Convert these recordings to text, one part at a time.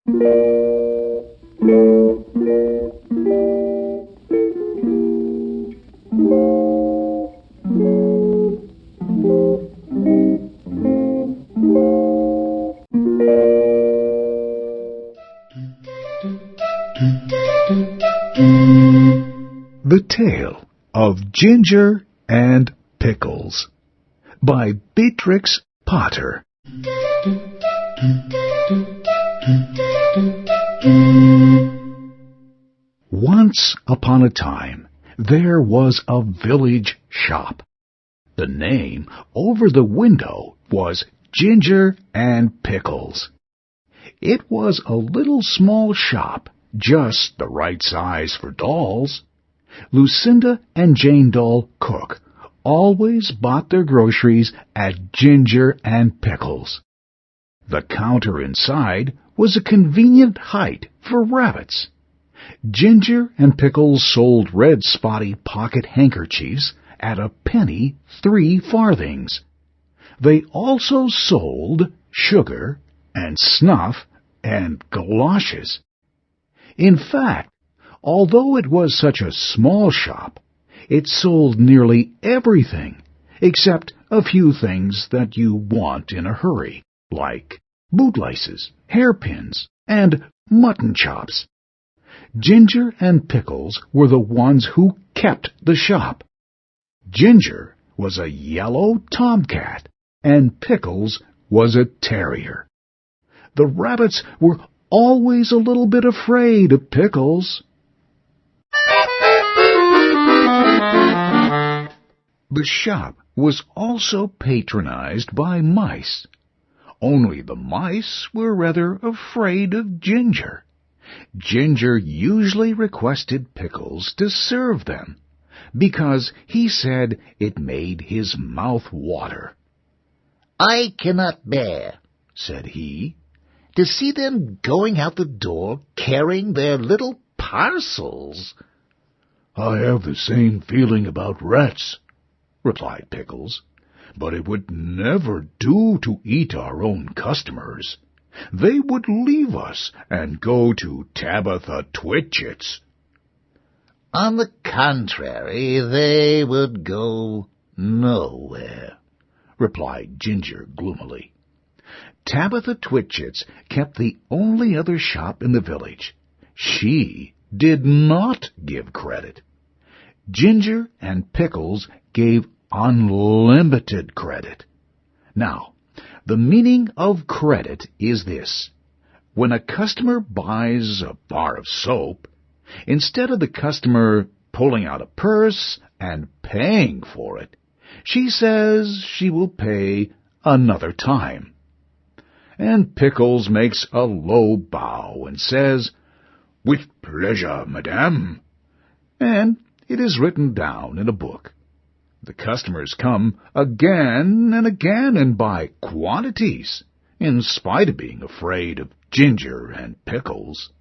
The Tale of Ginger and Pickles by Beatrix Potter. Once upon a time, there was a village shop. The name over the window was Ginger and Pickles. It was a little small shop, just the right size for dolls. Lucinda and Jane Doll Cook always bought their groceries at Ginger and Pickles. The counter inside was a convenient height for rabbits. Ginger and Pickles sold red spotty pocket handkerchiefs at a penny 3 farthings. They also sold sugar and snuff and galoshes. In fact, although it was such a small shop, it sold nearly everything except a few things that you want in a hurry, like bootlaces, hairpins, and mutton chops. Ginger and Pickles were the ones who kept the shop. Ginger was a yellow tomcat, and Pickles was a terrier. The rabbits were always a little bit afraid of Pickles. The shop was also patronized by mice. Only the mice were rather afraid of Ginger. Ginger usually requested Pickles to serve them, because he said it made his mouth water. "I cannot bear," said he, "to see them going out the door carrying their little parcels." "I have the same feeling about rats," replied Pickles, "but it would never do to eat our own customers. They would leave us and go to Tabitha Twitchit's." "On the contrary, they would go nowhere," replied Ginger gloomily. Tabitha Twitchit's kept the only other shop in the village. She did not give credit. Ginger and Pickles gave unlimited credit. Now, the meaning of credit is this. When a customer buys a bar of soap, instead of the customer pulling out a purse and paying for it, she says she will pay another time. And Pickles makes a low bow and says, "With pleasure, madame," and it is written down in a book. The customers come again and buy quantities, in spite of being afraid of Ginger and Pickles.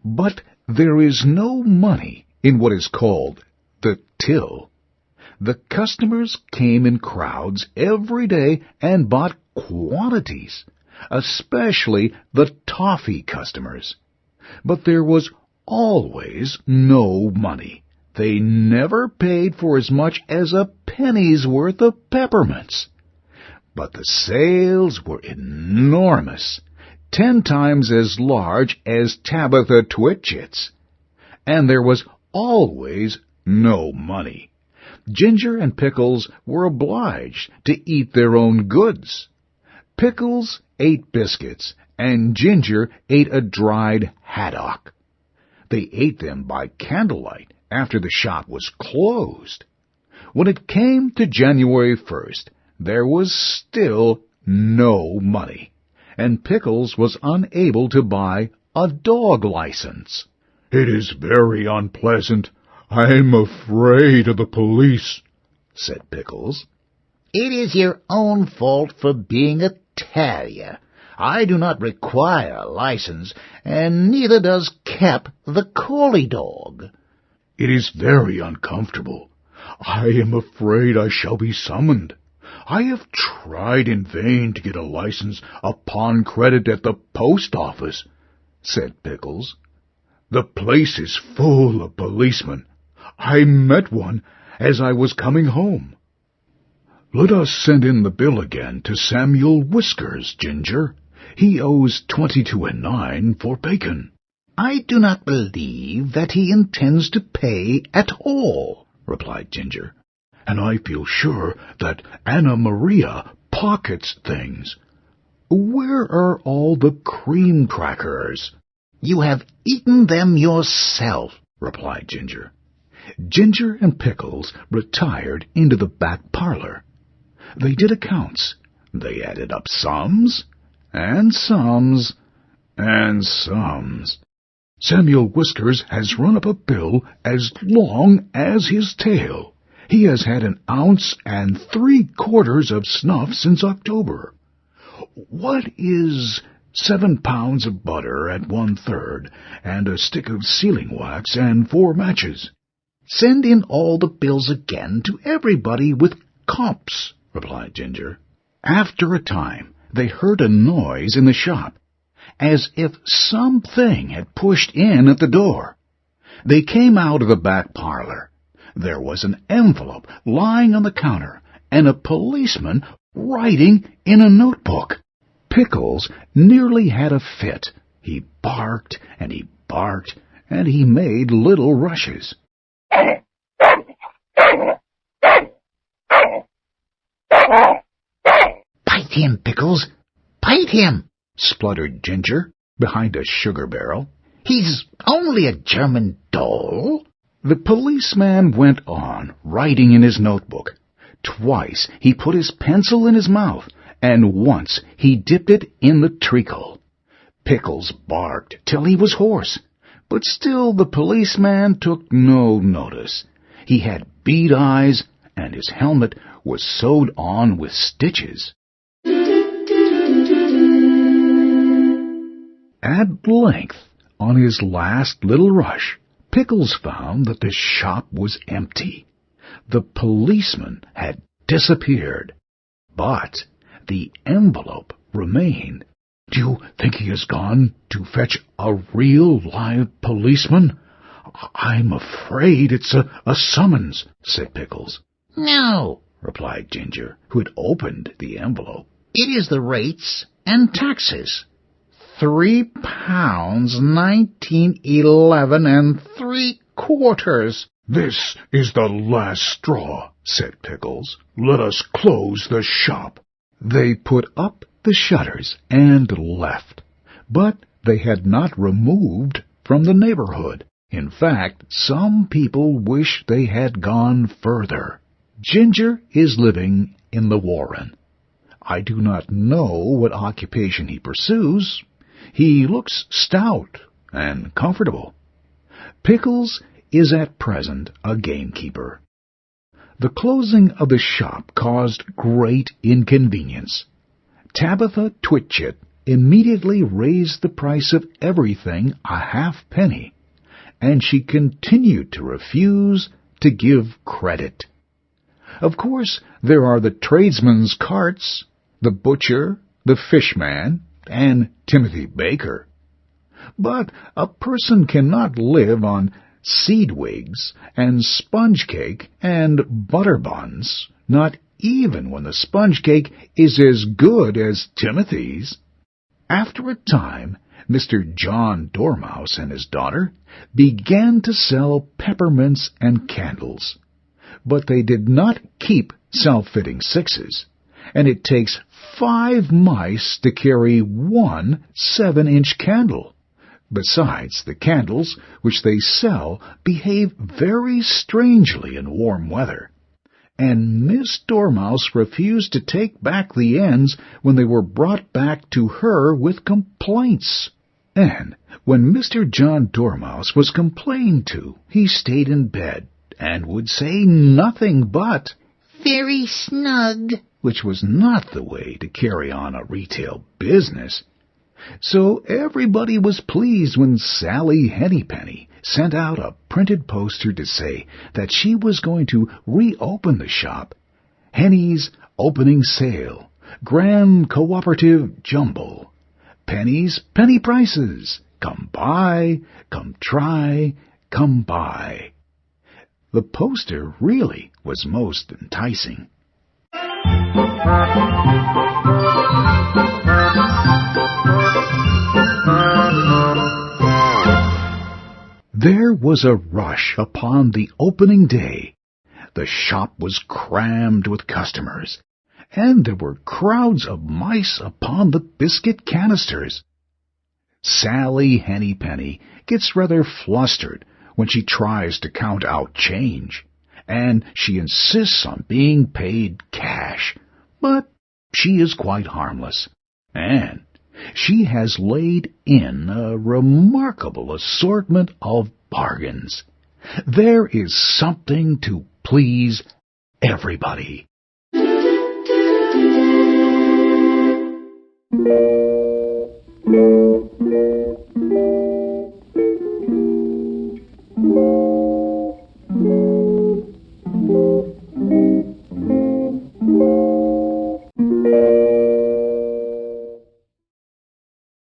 But there is no money in what is called the till. The customers came in crowds every day and bought quantities, especially the toffee customers. But there was always no money. They never paid for as much as a penny's worth of peppermints. But the sales were enormous, 10 times as large as Tabitha Twitchit's. And there was always no money. Ginger and Pickles were obliged to eat their own goods. Pickles ate biscuits, and Ginger ate a dried haddock. They ate them by candlelight after the shop was closed. When it came to January 1st, there was still no money, and Pickles was unable to buy a dog license. "It is very unpleasant. I'm afraid of the police," said Pickles. "It is your own fault for being a terrier. I do not require a license, and neither does Cap the collie dog." "It is very uncomfortable. I am afraid I shall be summoned. I have tried in vain to get a license upon credit at the post office, said Pickles. "The place is full of policemen. I met one as I was coming home." "Let us send in the bill again to Samuel Whiskers, Ginger. He owes 22 9 for bacon." "I do not believe that he intends to pay at all," replied Ginger. "And I feel sure that Anna Maria pockets things. Where are all the cream crackers?" "You have eaten them yourself," replied Ginger. Ginger and Pickles retired into the back parlor. They did accounts. They added up sums, and sums, and sums. "Samuel Whiskers has run up a bill as long as his tail. He has had 1.75 ounces of snuff since October. What is 7 pounds of butter at 1/3, and a stick of sealing wax and 4 matches?" "Send in all the bills again to everybody with comps," replied Ginger. After a time, they heard a noise in the shop, as if something had pushed in at the door. They came out of the back parlor. There was an envelope lying on the counter, and a policeman writing in a notebook. Pickles nearly had a fit. He barked, and he barked, and he made little rushes. "Bite him, Pickles! Bite him!" spluttered Ginger behind a sugar barrel. "He's only a German doll." The policeman went on, writing in his notebook. Twice he put his pencil in his mouth, and once he dipped it in the treacle. Pickles barked till he was hoarse, but still the policeman took no notice. He had bead eyes, and his helmet was sewed on with stitches. At length, on his last little rush, Pickles found that the shop was empty. The policeman had disappeared, but the envelope remained. "Do you think he has gone to fetch a real live policeman? I'm afraid it's a summons," said Pickles. "No," replied Ginger, who had opened the envelope. "it is the rates and taxes. £3, 1911 3/4. "This is the last straw," said Pickles. "Let us close the shop." They put up the shutters and left, but they had not removed from the neighborhood. In fact, some people wish they had gone further. Ginger is living in the Warren. I do not know what occupation he pursues. He looks stout and comfortable. Pickles is at present a gamekeeper. The closing of the shop caused great inconvenience. Tabitha Twitchit immediately raised the price of everything a halfpenny, and she continued to refuse to give credit. Of course, there are the tradesmen's carts, the butcher, the fishman, and Timothy Baker. But a person cannot live on seedwigs and sponge cake and butter buns, not even when the sponge cake is as good as Timothy's. After a time, Mr. John Dormouse and his daughter began to sell peppermints and candles, but they did not keep self-fitting sixes, and it takes 5 mice to carry one 7-inch candle. Besides, the candles which they sell behave very strangely in warm weather, and Miss Dormouse refused to take back the ends when they were brought back to her with complaints. And when Mr. John Dormouse was complained to, he stayed in bed and would say nothing but "Very snug," which was not the way to carry on a retail business. So everybody was pleased when Sally Hennypenny sent out a printed poster to say that she was going to reopen the shop. Henny's opening sale, grand cooperative jumble, Penny's penny prices, Come by, come try, come by. The poster really was most enticing. There was a rush upon the opening day. The shop was crammed with customers, and there were crowds of mice upon the biscuit canisters. Sally Hennypenny gets rather flustered when she tries to count out change, and she insists on being paid cash, but she is quite harmless, and she has laid in a remarkable assortment of bargains. There is something to please everybody.